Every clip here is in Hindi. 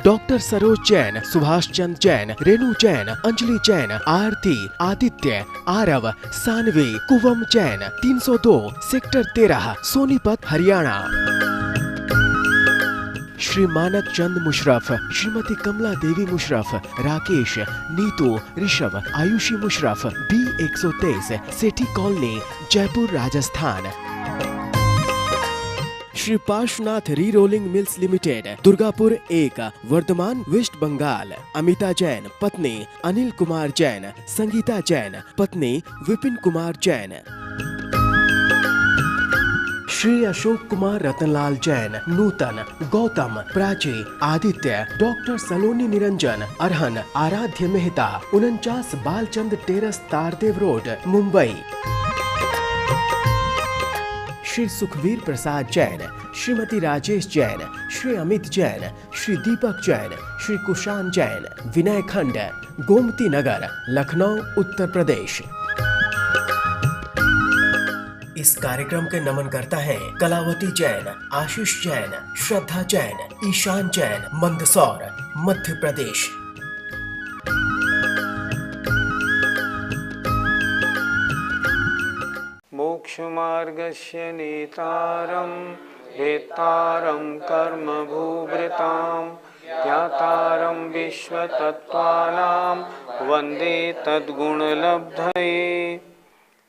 Doctor Saroj Jain, Subhash Chand Jain, Renu Jain, Anjali Jain, Aarti, Aditya, Aarav, Saanvi, Kuvam Jain, 302 sector 13 Sonipat Haryana. Shri Manak Chand Musharaf, Shrimati Kamla Devi Musharaf, Rakesh, Neetu, Rishabh, Ayushi Musharaf, B123 Sethi colony, Jaipur Rajasthan. Shri Parshvanath re rolling mills limited, Durgapur 1, Vardhaman, west Bengal. Amita Jain, पत्नी अनिल कुमार जैन, संगीता जैन, पत्नी विपिन कुमार जैन। श्री अशोक कुमार रतनलाल जैन, नूतन, गौतम, प्राची, आदित्य, डॉक्टर सलोनी निरंजन, अरहन, आराध्य मेहता, 49 बालचंद टेरस, तारदेव रोड, मुंबई। श्री सुखवीर प्रसाद जैन, श्रीमती राजेश जैन, श्री अमित जैन, श्री दीपक जैन, श्री कुशान जैन, विनय खंड, गोमती नगर, लखनऊ, उत्तर प्रदेश। इस कार्यक्रम के नमन करता है कलावती जैन, आशीष जैन, श्रद्धा जैन, ईशान जैन, मंदसौर, मध्य प्रदेश। मोक्षमार्गस्य नेतारं वेत्तारं कर्मभूभृतां ज्ञातारं विश्वतत्त्वानां वन्दे तद्गुणलब्धये।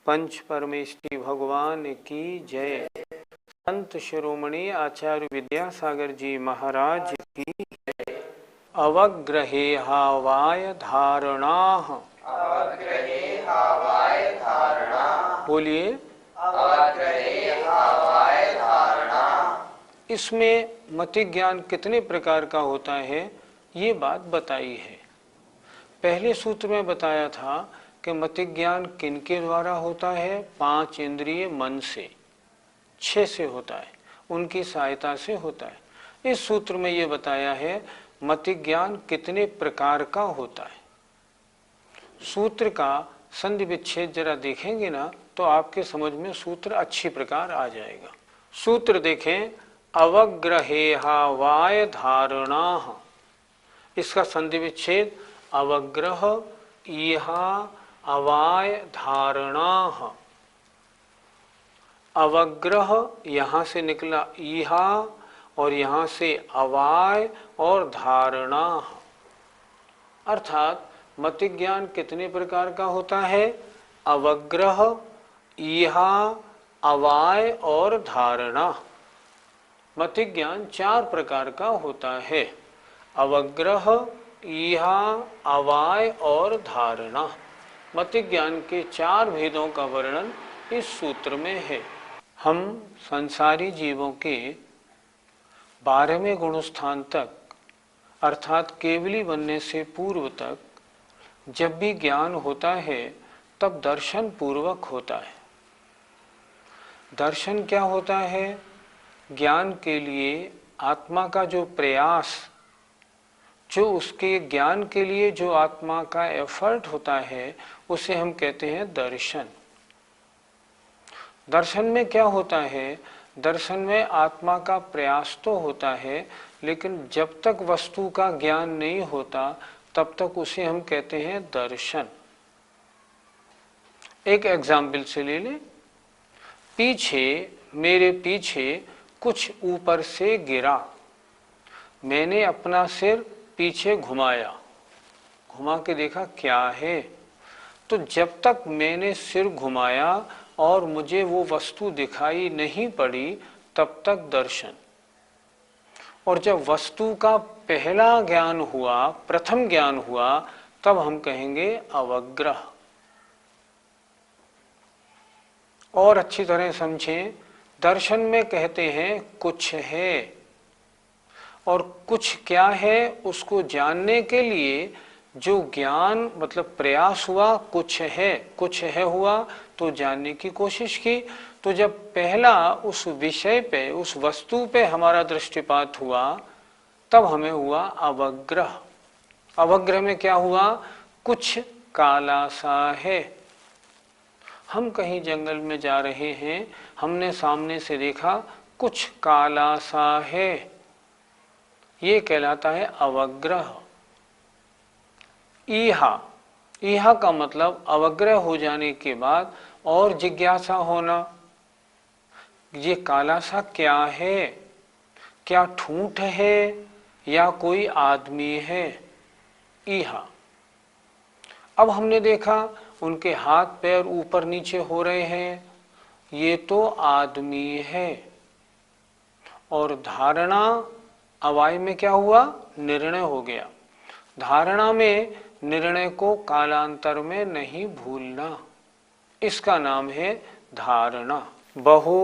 पंच परमेष्टि भगवान की जय। संत शिरोमणि आचार्य विद्यासागर जी महाराज की जय। अवग्रहे हावाय धारणाः, बोलिए। इसमें मति ज्ञान कितने प्रकार का होता है ये बात बताई है। पहले सूत्र में बताया था कि मति ज्ञान किनके द्वारा होता है? 5 इंद्रिय मन से, 6 से होता है, उनकी सहायता से होता है। इस सूत्र में ये बताया है मति ज्ञान कितने प्रकार का होता है। सूत्र का संधि विच्छेद जरा देखेंगे ना तो आपके समझ में सूत्र अच्छी प्रकार आ जाएगा। सूत्र देखें, अवग्रहेहावाय धारणाः, इसका संधि विच्छेद अवग्रह इहा अवाय धारणाः। अवग्रह यहाँ से निकला इहा और यहाँ से अवाय और धारणाः, अर्थात मति ज्ञान कितने प्रकार का होता है? अवग्रह, इहा, अवाय और धारणा। मति ज्ञान 4 प्रकार का होता है। अवग्रह, इहा, अवाय और धारणा। मति ज्ञान के 4 भेदों का वर्णन इस सूत्र में है। हम संसारी जीवों के 12वें गुणस्थान तक अर्थात केवली बनने से पूर्व तक जब भी ज्ञान होता है तब दर्शन पूर्वक होता है। दर्शन क्या होता है? ज्ञान के लिए आत्मा का जो प्रयास, जो उसके ज्ञान के लिए जो आत्मा का एफर्ट होता है उसे हम कहते हैं दर्शन। दर्शन में क्या होता है? दर्शन में आत्मा का प्रयास तो होता है, लेकिन जब तक वस्तु का ज्ञान नहीं होता तब तक उसे हम कहते हैं दर्शन। एक एग्जाम्पल से ले लें। मेरे पीछे कुछ ऊपर से गिरा, मैंने अपना सिर पीछे घुमाया, घुमा के देखा क्या है। तो जब तक मैंने सिर घुमाया और मुझे वो वस्तु दिखाई नहीं पड़ी तब तक दर्शन। और जब वस्तु का पहला ज्ञान हुआ, प्रथम ज्ञान हुआ, तब हम कहेंगे अवग्रह। और अच्छी तरह समझें, दर्शन में कहते हैं कुछ है, और कुछ क्या है उसको जानने के लिए जो ज्ञान मतलब प्रयास हुआ, कुछ है हुआ तो जानने की कोशिश की। तो जब पहला उस विषय पे, उस वस्तु पे हमारा दृष्टिपात हुआ तब हमें हुआ अवग्रह। अवग्रह में क्या हुआ? कुछ काला सा है। हम कहीं जंगल में जा रहे हैं, हमने सामने से देखा कुछ काला सा है, ये कहलाता है अवग्रह। ईहा, ईहा का मतलब अवग्रह हो जाने के बाद और जिज्ञासा होना, ये काला सा क्या है, क्या ठूंठ है या कोई आदमी है। ईहा। अब हमने देखा उनके हाथ पैर ऊपर नीचे हो रहे हैं, ये तो आदमी है। और धारणा, अवाय में क्या हुआ, निर्णय हो गया। धारणा में निर्णय को कालांतर में नहीं भूलना, इसका नाम है धारणा। बहु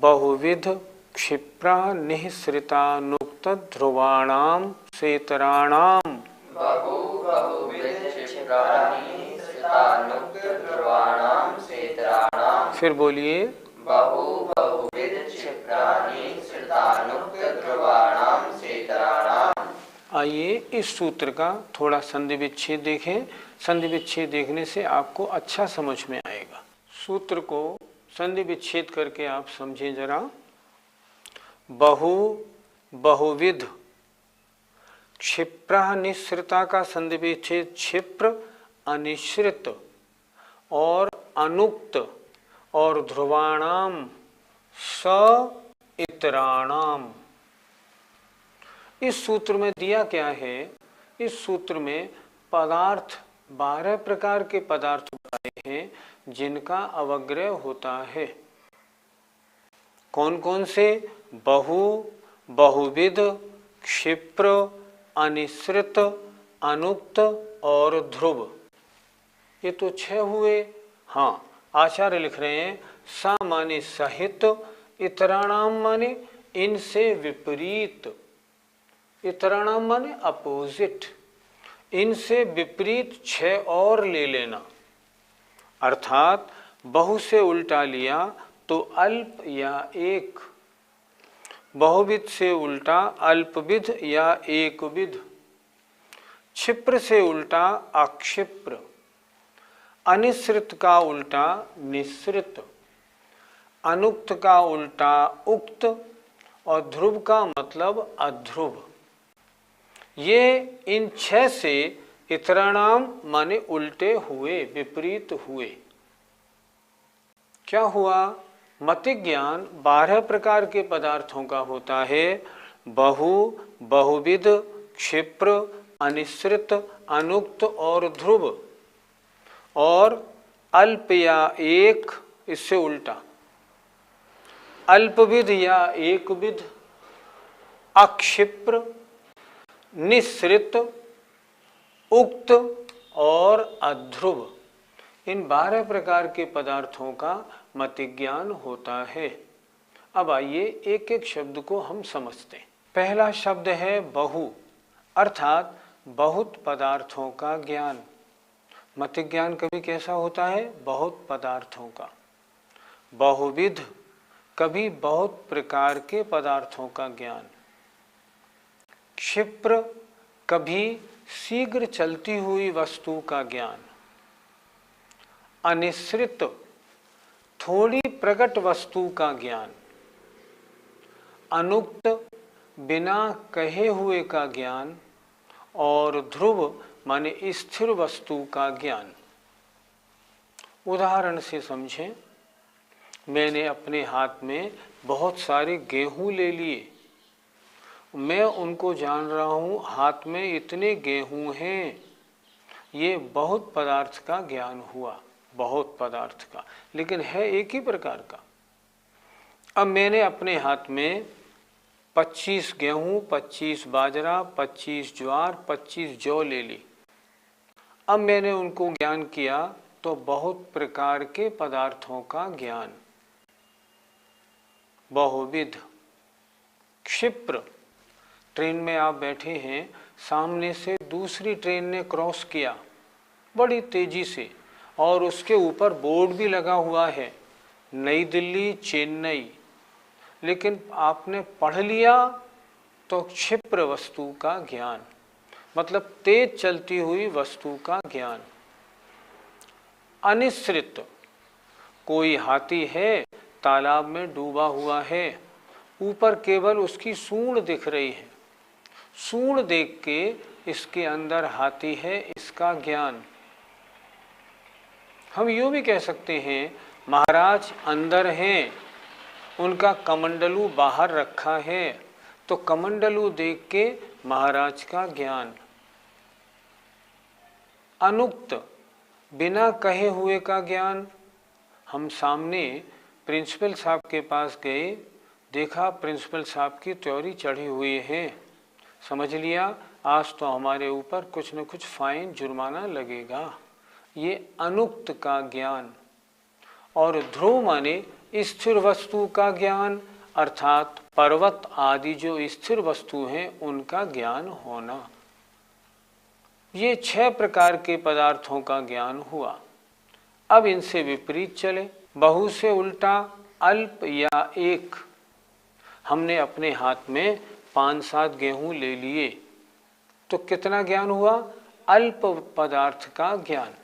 बहुविध क्षिप्रा निःसृतानुक्त ध्रुवाणाम सेतराणाम। बहु बहुविध क्षिप्राणि सृतानुक्त ध्रुवाणाम सेतराणाम। फिर बोलिए, बहु बहुविध क्षिप्राणि सृतानुक्त ध्रुवाणाम सेतराणाम। आइए इस सूत्र का थोड़ा संधि विच्छेद देखें। संधि विच्छेद देखने से आपको अच्छा समझ में आएगा। सूत्र को संधि विच्छेद करके आप समझें जरा। बहु बहुविध, क्षिप्र निःसृता का संधि विच्छेद क्षिप्र, अनिश्रित और अनुक्त और ध्रुवाणाम स इतराणाम। इस सूत्र में दिया क्या है, इस सूत्र में पदार्थ 12 प्रकार के पदार्थ बताए हैं जिनका अवग्रह होता है। कौन कौन से? बहु, बहुविध, क्षिप्र, अनिश्रित, अनुक्त और ध्रुव। ये तो 6 हुए। हाँ, आचार्य लिख रहे हैं सा माने सहित, इतराणाम माने इनसे विपरीत, इतराणाम माने अपोजिट, इनसे विपरीत 6 और ले लेना। अर्थात बहु से उल्टा लिया तो अल्प या एक, बहुविध से उल्टा अल्पविध या एकविध, क्षिप्र से उल्टा अक्षिप्र, अनिश्रित का उल्टा निश्रित, अनुक्त का उल्टा उक्त और ध्रुव का मतलब अध्रुव। ये इन 6 से इतराणाम माने उल्टे हुए, विपरीत हुए। क्या हुआ? मतिज्ञान 12 प्रकार के पदार्थों का होता है। बहु, बहुविध, क्षिप्र, अनिश्रित, अनुक्त और ध्रुव। और अल्प या एक, इससे उल्टा अल्पविध या एकविध, अक्षिप्र, निश्रित, उक्त और अध्रुव। इन 12 प्रकार के पदार्थों का मतिज्ञान होता है। अब आइए एक एक शब्द को हम समझते हैं। पहला शब्द है बहु, अर्थात बहुत पदार्थों का ज्ञान। मतिज्ञान कभी कैसा होता है? बहुत पदार्थों का। बहुविध, कभी बहुत प्रकार के पदार्थों का ज्ञान। क्षिप्र, कभी शीघ्र चलती हुई वस्तु का ज्ञान। अनिश्रित, थोड़ी प्रकट वस्तु का ज्ञान। अनुक्त, बिना कहे हुए का ज्ञान। और ध्रुव माने स्थिर वस्तु का ज्ञान। उदाहरण से समझें। मैंने अपने हाथ में बहुत सारे गेहूं ले लिए, मैं उनको जान रहा हूँ हाथ में इतने गेहूं हैं, ये बहुत पदार्थ का ज्ञान हुआ, बहुत पदार्थ का, लेकिन है एक ही प्रकार का। अब मैंने अपने हाथ में 25 गेहूं, 25 बाजरा, 25 ज्वार, 25 जौ ले ली। अब मैंने उनको ज्ञान किया तो बहुत प्रकार के पदार्थों का ज्ञान। बहुविध। क्षिप्र, ट्रेन में आप बैठे हैं, सामने से दूसरी ट्रेन ने क्रॉस किया बड़ी तेजी से और उसके ऊपर बोर्ड भी लगा हुआ है नई दिल्ली चेन्नई, लेकिन आपने पढ़ लिया तो क्षिप्र वस्तु का ज्ञान, मतलब तेज चलती हुई वस्तु का ज्ञान। अनिश्रित, कोई हाथी है तालाब में डूबा हुआ है, ऊपर केवल उसकी सूंड दिख रही है, सूंड देख के इसके अंदर हाथी है, इसका ज्ञान। हम यूँ भी कह सकते हैं महाराज अंदर हैं, उनका कमंडलू बाहर रखा है, तो कमंडलू देख के महाराज का ज्ञान। अनुक्त बिना कहे हुए का ज्ञान। हम सामने प्रिंसिपल साहब के पास गए, देखा प्रिंसिपल साहब की त्योरी चढ़ी हुई है, समझ लिया आज तो हमारे ऊपर कुछ न कुछ फाइन जुर्माना लगेगा। ये अनुक्त का ज्ञान। और ध्रुव माने स्थिर वस्तु का ज्ञान, अर्थात पर्वत आदि जो स्थिर वस्तु हैं उनका ज्ञान होना। ये 6 प्रकार के पदार्थों का ज्ञान हुआ। अब इनसे विपरीत चले, बहु से उल्टा अल्प या एक। हमने अपने हाथ में 5-7 गेहूं ले लिए तो कितना ज्ञान हुआ? अल्प पदार्थ का ज्ञान,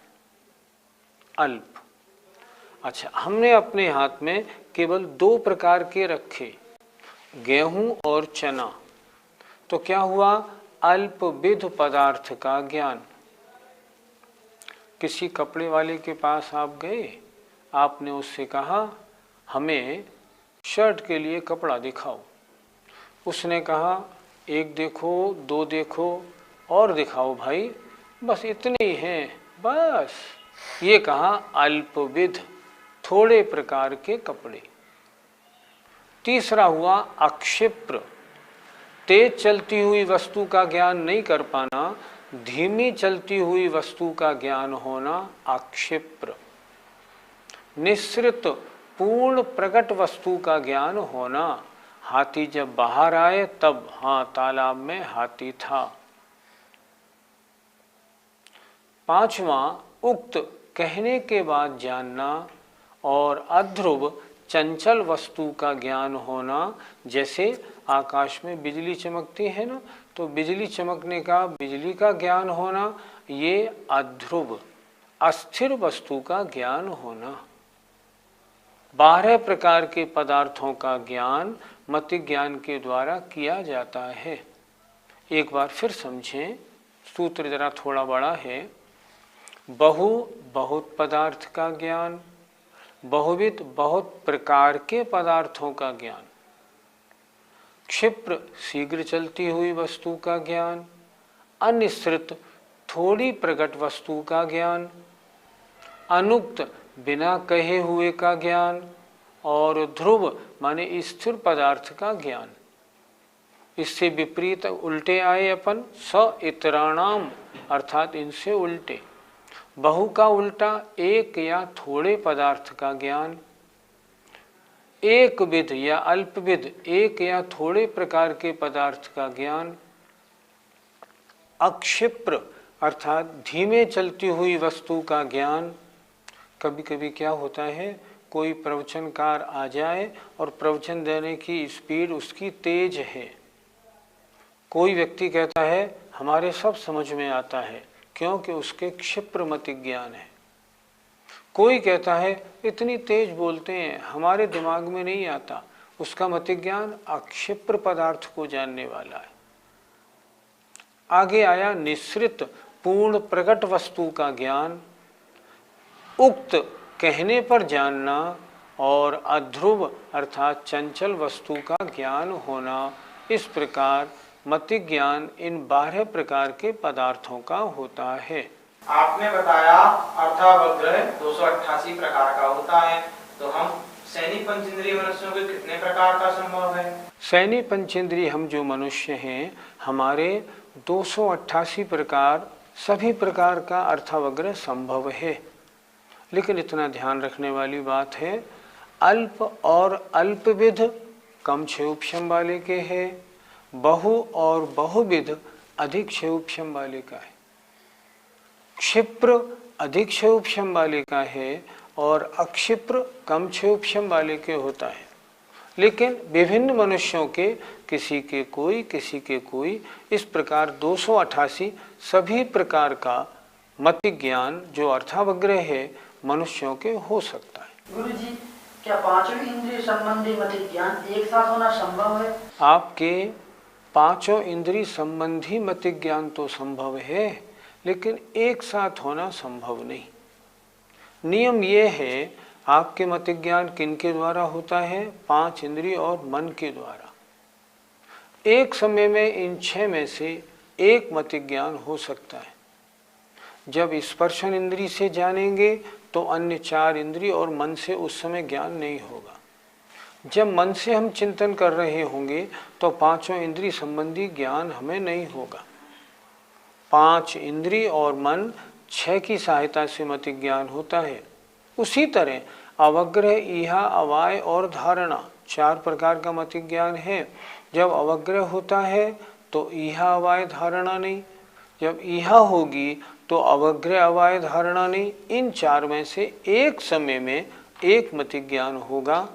अल्प। अच्छा, हमने अपने हाथ में केवल 2 प्रकार के रखे, गेहूं और चना, तो क्या हुआ? अल्पविध पदार्थ का ज्ञान। किसी कपड़े वाले के पास आप गए, आपने उससे कहा हमें शर्ट के लिए कपड़ा दिखाओ। उसने कहा 1 देखो, 2 देखो और दिखाओ भाई, बस इतने ही हैं, बस। ये कहा अल्पविध, थोड़े प्रकार के कपड़े। तीसरा हुआ अक्षिप्र, तेज चलती हुई वस्तु का ज्ञान नहीं कर पाना, धीमी चलती हुई वस्तु का ज्ञान होना अक्षिप्र। निःसृत, पूर्ण प्रकट वस्तु का ज्ञान होना। हाथी जब बाहर आए तब हाँ तालाब में हाथी था। 5वां उक्त, कहने के बाद जानना। और अध्रुव, चंचल वस्तु का ज्ञान होना। जैसे आकाश में बिजली चमकती है ना, तो बिजली चमकने का, बिजली का ज्ञान होना, ये अध्रुव, अस्थिर वस्तु का ज्ञान होना। 12 प्रकार के पदार्थों का ज्ञान मति ज्ञान के द्वारा किया जाता है। एक बार फिर समझें, सूत्र जरा थोड़ा बड़ा है। बहु, बहुत पदार्थ का ज्ञान। बहुविध, बहुत प्रकार के पदार्थों का ज्ञान। क्षिप्र, शीघ्र चलती हुई वस्तु का ज्ञान। अनिश्रित, थोड़ी प्रकट वस्तु का ज्ञान। अनुक्त, बिना कहे हुए का ज्ञान। और ध्रुव माने स्थिर पदार्थ का ज्ञान। इससे विपरीत उल्टे आए अपन, स इतराणाम, अर्थात इनसे उल्टे। बहु का उल्टा एक या थोड़े पदार्थ का ज्ञान। एक विध या अल्पविध, एक या थोड़े प्रकार के पदार्थ का ज्ञान। अक्षिप्र, अर्थात धीमे चलती हुई वस्तु का ज्ञान। कभी कभी क्या होता है, कोई प्रवचनकार आ जाए और प्रवचन देने की स्पीड उसकी तेज है। कोई व्यक्ति कहता है हमारे सब समझ में आता है, क्योंकि उसके क्षिप्र मति ज्ञान है। कोई कहता है इतनी तेज बोलते हैं, हमारे दिमाग में नहीं आता, उसका मति ज्ञान अक्षिप्र पदार्थ को जानने वाला है। आगे आया निश्रित, पूर्ण प्रकट वस्तु का ज्ञान। उक्त, कहने पर जानना। और अध्रुव अर्थात चंचल वस्तु का ज्ञान होना। इस प्रकार मति ज्ञान इन 12 प्रकार के पदार्थों का होता है। आपने बताया अर्थावग्रह 288 प्रकार का होता है, तो हम सैनी पंचेंद्रिय मनुष्यों के कितने प्रकार का संभव है? सैनी पंचेंद्रिय हम जो मनुष्य हैं, हमारे 288 प्रकार, सभी प्रकार का अर्थावग्रह संभव है। लेकिन इतना ध्यान रखने वाली बात है, अल्प और अल्पविध कम क्षयोपशम वाले के है, बहु और बहुविध अधिक क्षयोपशम वाले का है, क्षिप्र अधिक क्षयोपशम वाले का है और अक्षिप्र कम क्षयोपशम वाले के होता है। लेकिन विभिन्न मनुष्यों के किसी के कोई, किसी के कोई, इस प्रकार 288 सभी प्रकार का मति ज्ञान जो अर्थावग्रह है मनुष्यों के हो सकता है। गुरुजी, क्या 5वीं इंद्रिय संबंधी मति ज्ञान एक साथ होना संभव है? आपके पांचों इंद्रिय संबंधी मति ज्ञान तो संभव है, लेकिन एक साथ होना संभव नहीं। नियम ये है, आपके मति ज्ञान किनके द्वारा होता है? पांच इंद्रिय और मन के द्वारा। एक समय में इन 6 में से एक मति ज्ञान हो सकता है। जब स्पर्शन इंद्रिय से जानेंगे तो अन्य 4 इंद्रिय और मन से उस समय ज्ञान नहीं होगा। जब मन से हम चिंतन कर रहे होंगे तो पांचों इंद्रिय संबंधी ज्ञान हमें नहीं होगा। 5 इंद्रिय और मन 6 की सहायता से मति ज्ञान होता है। उसी तरह अवग्रह, इहा, अवाय और धारणा 4 प्रकार का मति ज्ञान है। जब अवग्रह होता है तो इहा, अवाय, धारणा नहीं। जब इहा होगी तो अवग्रह, अवाय, धारणा नहीं। इन 4 में से एक समय में एक मति ज्ञान होगा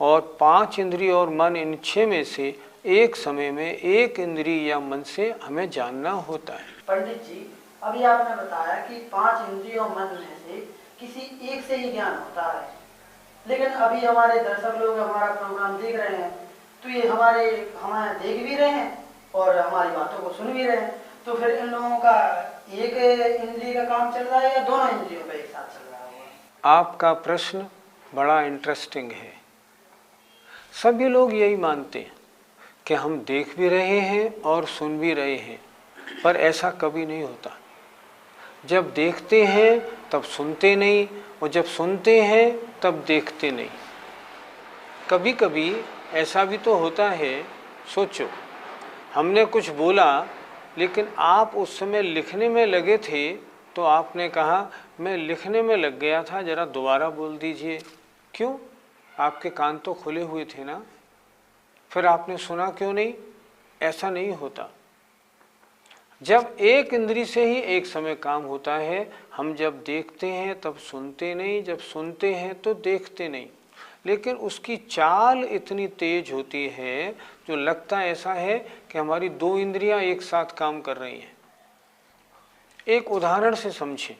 और 5 इंद्रिय और मन इन 6 में से एक समय में एक इंद्रिय या मन से हमें जानना होता है। पंडित जी, अभी आपने बताया कि 5 इंद्रियों मन में से किसी एक से ही ज्ञान होता है, लेकिन अभी हमारे दर्शक लोग हमारा प्रोग्राम देख रहे हैं तो ये हमें देख भी रहे हैं और हमारी बातों को सुन भी रहे हैं, तो फिर इन लोगों का एक इंद्रिय का काम चल रहा है या दोनों इंद्रियों का एक साथ चल रहा है? आपका प्रश्न बड़ा इंटरेस्टिंग है। सभी लोग यही मानते हैं कि हम देख भी रहे हैं और सुन भी रहे हैं, पर ऐसा कभी नहीं होता। जब देखते हैं तब सुनते नहीं, और जब सुनते हैं तब देखते नहीं। कभी कभी ऐसा भी तो होता है, सोचो, हमने कुछ बोला लेकिन आप उस समय लिखने में लगे थे तो आपने कहा मैं लिखने में लग गया था, जरा दोबारा बोल दीजिए। क्यों? आपके कान तो खुले हुए थे ना, फिर आपने सुना क्यों नहीं? ऐसा नहीं होता। जब एक इंद्री से ही एक समय काम होता है, हम जब देखते हैं तब सुनते नहीं, जब सुनते हैं तो देखते नहीं। लेकिन उसकी चाल इतनी तेज होती है जो लगता ऐसा है कि हमारी 2 इंद्रियां एक साथ काम कर रही हैं। एक उदाहरण से समझें।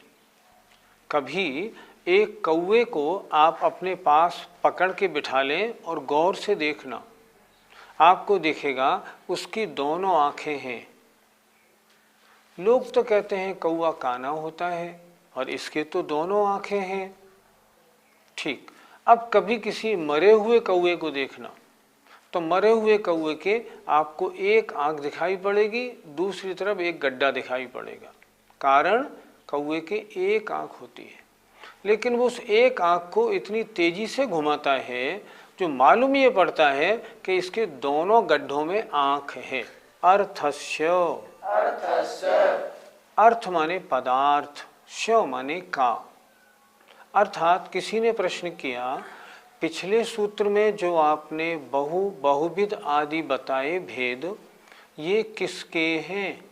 कभी एक कौवे को आप अपने पास पकड़ के बिठा लें और गौर से देखना, आपको दिखेगा उसकी दोनों आंखें हैं। लोग तो कहते हैं कौवा काना होता है और इसके तो दोनों आंखें हैं। ठीक, अब कभी किसी मरे हुए कौवे को देखना, तो मरे हुए कौवे के आपको एक आंख दिखाई पड़ेगी, दूसरी तरफ एक गड्ढा दिखाई पड़ेगा। कारण कौवे के एक आंख होती है, लेकिन वो उस एक आंख को इतनी तेजी से घुमाता है जो मालूम ये पड़ता है कि इसके दोनों गड्ढों में आंख है। अर्थस्य, अर्थ माने पदार्थ, श माने का। अर्थात किसी ने प्रश्न किया, पिछले सूत्र में जो आपने बहुविध आदि बताए भेद, ये किसके हैं?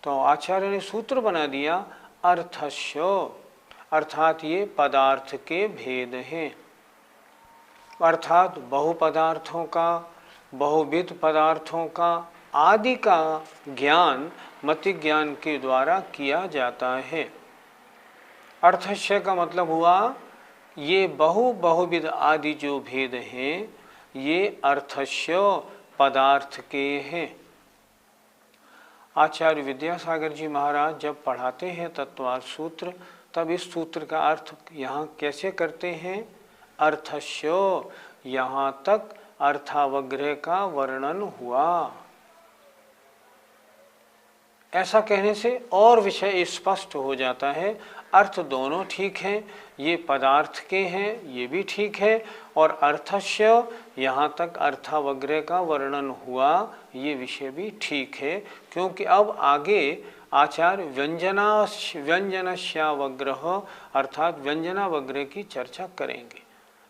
तो आचार्य ने सूत्र बना दिया अर्थस्य, अर्थात ये पदार्थ के भेद हैं। अर्थात बहु पदार्थों का, बहुविध पदार्थों का आदि का ज्ञान मति ज्ञान के द्वारा किया जाता है। अर्थस्य का मतलब हुआ ये बहुविध आदि जो भेद हैं ये अर्थस्य पदार्थ के हैं। आचार्य विद्यासागर जी महाराज जब पढ़ाते हैं तत्वार्थ सूत्र, तब इस सूत्र का अर्थ यहाँ कैसे करते हैं? अर्थस्य, यहाँ तक अर्थावग्रह का वर्णन हुआ। ऐसा कहने से और विषय स्पष्ट हो जाता है। अर्थ दोनों ठीक हैं, ये पदार्थ के हैं, ये भी ठीक है, और अर्थस्य यहाँ तक अर्थावग्रह का वर्णन हुआ, ये विषय भी ठीक है। क्योंकि अब आगे आचार्य व्यंजनस्यावग्रह अर्थात व्यंजनावग्रह की चर्चा करेंगे।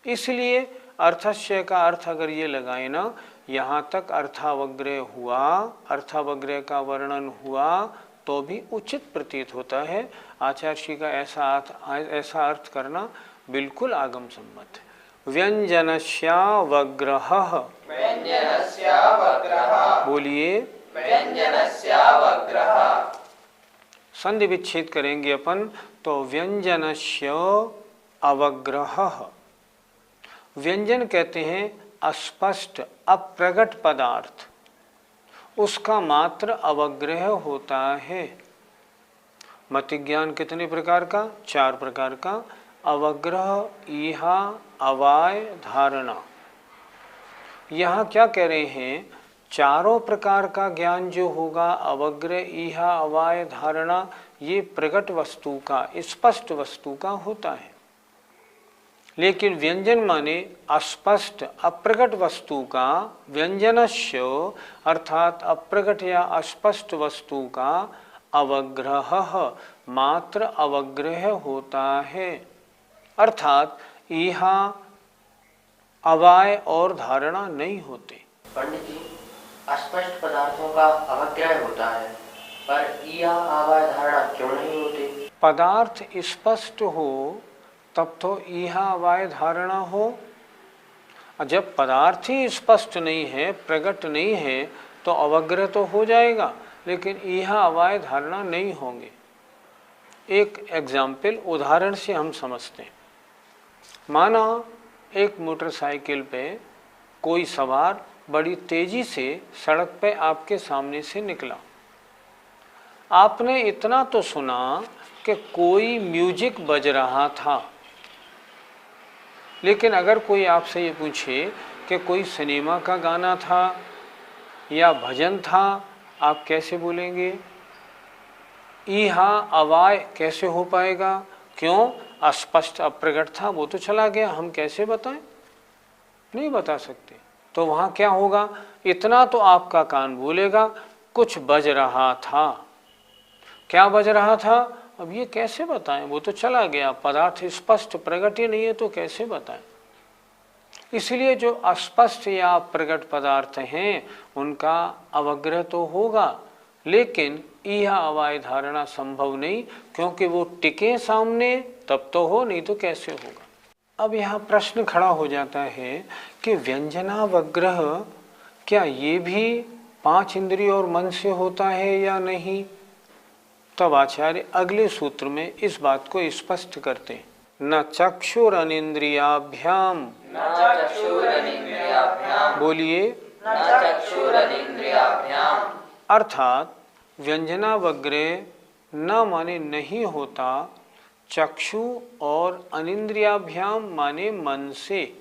इसलिए अर्थस्य का अर्थ अगर ये लगाए ना, यहाँ तक अर्थावग्रह हुआ, अर्थावग्रह का वर्णन हुआ, तो भी उचित प्रतीत होता है। आचार्य श्री का ऐसा अर्थ करना बिल्कुल आगम सम्मत है। व्यंजनस्यावग्रह, बोलिए संधि विच्छेद करेंगे अपन, तो व्यंजनस्य अवग्रह। व्यंजन कहते हैं अस्पष्ट अप्रगट पदार्थ, उसका मात्र अवग्रह होता है। मतिज्ञान कितने प्रकार का? 4 प्रकार का। अवग्रह, ईहा, अवाय, धारणा। यहाँ क्या कह रहे हैं? चारों प्रकार का ज्ञान जो होगा, अवग्रह, ईहा, अवाय, धारणा, ये प्रकट वस्तु का, स्पष्ट वस्तु का होता है। लेकिन व्यंजन माने अस्पष्ट अप्रकट वस्तु का, व्यंजनस्य अर्थात अप्रकट या अस्पष्ट वस्तु का अवग्रह, मात्र अवग्रह होता है। अर्थात ईहा, अवाय और धारणा नहीं होते। पंडित जी, अस्पष्ट पदार्थों का अवग्रह होता है, पर ईहा, अवाय, धारणा क्यों नहीं होते? पदार्थ स्पष्ट हो तब तो ईहा, अवाय, धारणा हो। और जब पदार्थ ही स्पष्ट नहीं है, प्रकट नहीं है, तो अवग्रह तो हो जाएगा, लेकिन ईहा, अवाय, धारणा नहीं होंगे। एक एग्जाम्पल, उदाहरण से हम समझते हैं। माना एक मोटरसाइकिल पे कोई सवार बड़ी तेजी से सड़क पे आपके सामने से निकला। आपने इतना तो सुना कि कोई म्यूजिक बज रहा था, लेकिन अगर कोई आपसे ये पूछे कि कोई सिनेमा का गाना था या भजन था, आप कैसे बोलेंगे? ईहा, अवाय कैसे हो पाएगा? क्यों? अस्पष्ट अप्रकट था, वो तो चला गया, हम कैसे बताएं? नहीं बता सकते। तो वहाँ क्या होगा? इतना तो आपका कान बोलेगा, कुछ बज रहा था। क्या बज रहा था? अब ये कैसे बताएं? वो तो चला गया, पदार्थ स्पष्ट प्रकट ही नहीं है, तो कैसे बताएं? इसलिए जो अस्पष्ट या प्रकट पदार्थ हैं उनका अवग्रह तो होगा, लेकिन ईहा, अवाय, धारणा संभव नहीं, क्योंकि वो टिके सामने तब तो हो, नहीं तो कैसे होगा। अब यहाँ प्रश्न खड़ा हो जाता है कि व्यंजनावग्रह क्या ये भी 5 इंद्रिय और मन से होता है या नहीं? तब आचार्य अगले सूत्र में इस बात को स्पष्ट करते हैं। न चक्षुरनिंद्रियाभ्याम, बोलिए, अर्थात व्यंजनावग्रह न माने नहीं होता, चक्षु और अनिंद्रियाभ्याम माने मन से।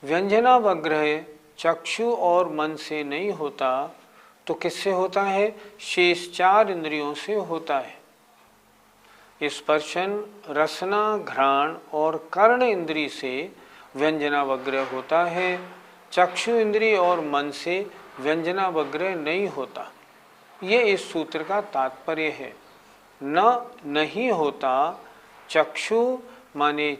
व्यंजनावग्रह चक्षु और मन से नहीं होता, तो किससे होता है? शेष 4 इंद्रियों से होता है। स्पर्शन, रसना, घ्राण और कर्ण इंद्रिय से व्यंजनावग्रह होता है। चक्षु इंद्रिय और मन से व्यंजनावग्रह नहीं होता। ये इस सूत्र का तात्पर्य है। न नहीं होता, चक्षु माने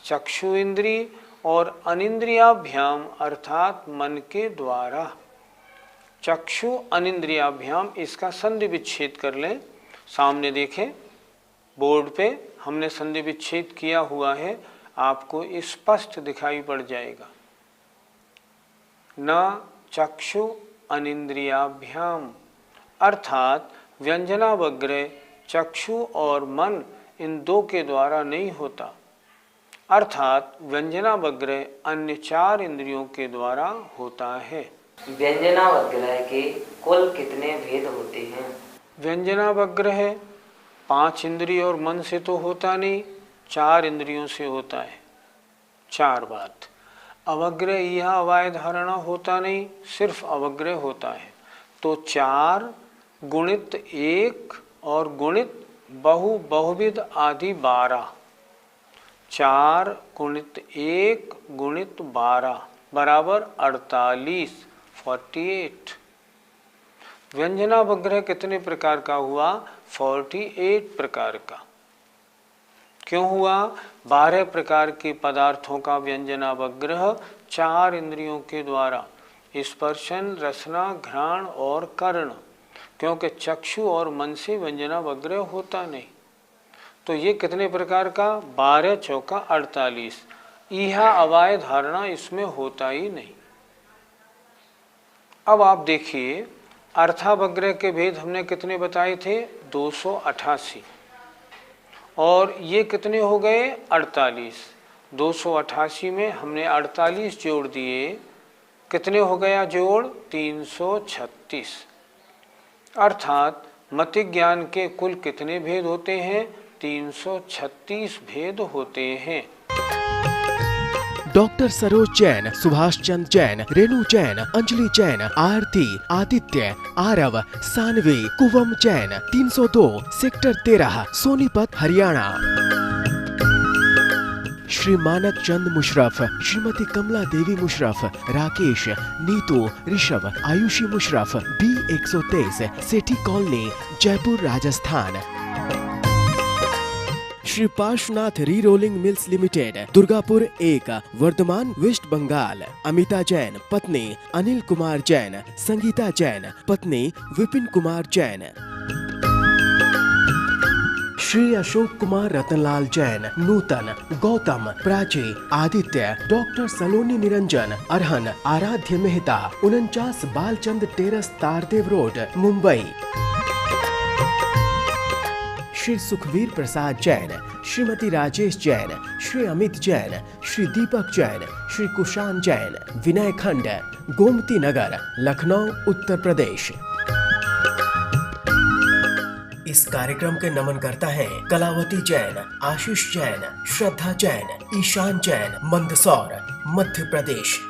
चक्षु इंद्रिय और अनिंद्रियाभ्याम अर्थात मन के द्वारा। चक्षु अनिंद्रियाभ्याम, इसका संधि विच्छेद कर लें। सामने देखें, बोर्ड पे हमने संधि विच्छेद किया हुआ है, आपको स्पष्ट दिखाई पड़ जाएगा। न चक्षु अनिंद्रियाभ्याम अर्थात व्यंजनावग्रह चक्षु और मन इन 2 के द्वारा नहीं होता, अर्थात व्यंजनावग्रह अन्य 4 इंद्रियों के द्वारा होता है। व्यंजनावग्रह के कुल कितने भेद होते हैं? व्यंजनावग्रह 5 इंद्रिय और मन से तो होता नहीं, 4 इंद्रियों से होता है। 4 बात। अवग्रह, ईहा, अवाय, धारणा होता नहीं, सिर्फ अवग्रह होता है। तो 4 गुणित 1 और गुणित बहुविध आदि 12। 4 गुणित 1 गुणित 12 बराबर 48, 48। व्यंजनावग्रह कितने प्रकार का हुआ? 48 प्रकार का। क्यों हुआ? 12 प्रकार के पदार्थों का व्यंजनावग्रह 4 इंद्रियों के द्वारा, स्पर्शन, रसना, घ्राण और कर्ण, क्योंकि चक्षु और मन से व्यंजनावग्रह होता नहीं। तो ये कितने प्रकार का? 12 चौका 48। ईहा, अवाय, धारणा इसमें होता ही नहीं। अब आप देखिए, अर्थावग्रह के भेद हमने कितने बताए थे? 288। और ये कितने हो गए? 48। 288 में हमने 48 जोड़ दिए कितने हो गया जोड़? 336। अर्थात मति ज्ञान के कुल कितने भेद होते हैं? 336 भेद होते हैं। Doctor Saroj Jain, Subhash Chandra Jain, Renu Jain, Anjali Jain, Aarti, Aditya, Aarav, Saanvi, Kuvam Jain, 302, sector 13, Sonipat, Haryana. Shri Manak Chand Musharaf, Shrimati Kamla Devi Musharaf, Rakesh, Neetu, Rishabh, Ayushi Musharaf, B123, Sethi colony, Jaipur, Rajasthan. Shri Parshvanath re rolling mills limited, Durgapur 1, Vardhaman, west Bengal. Amita Jain, पत्नी अनिल कुमार जैन, संगीता जैन, पत्नी विपिन कुमार जैन। श्री अशोक कुमार रतनलाल जैन, नूतन, गौतम, प्राची, आदित्य, डॉक्टर सलोनी निरंजन, अरहन, आराध्य मेहता, 49 बालचंद टेरस, तारदेव रोड, मुंबई। श्री सुखवीर प्रसाद जैन, श्रीमती राजेश जैन, श्री अमित जैन, श्री दीपक जैन, श्री कुशान जैन, विनय खंड, गोमती नगर, लखनऊ, उत्तर प्रदेश। इस कार्यक्रम के नमन करता है कलावती जैन, आशीष जैन, श्रद्धा जैन, ईशान जैन, मंदसौर, मध्य प्रदेश।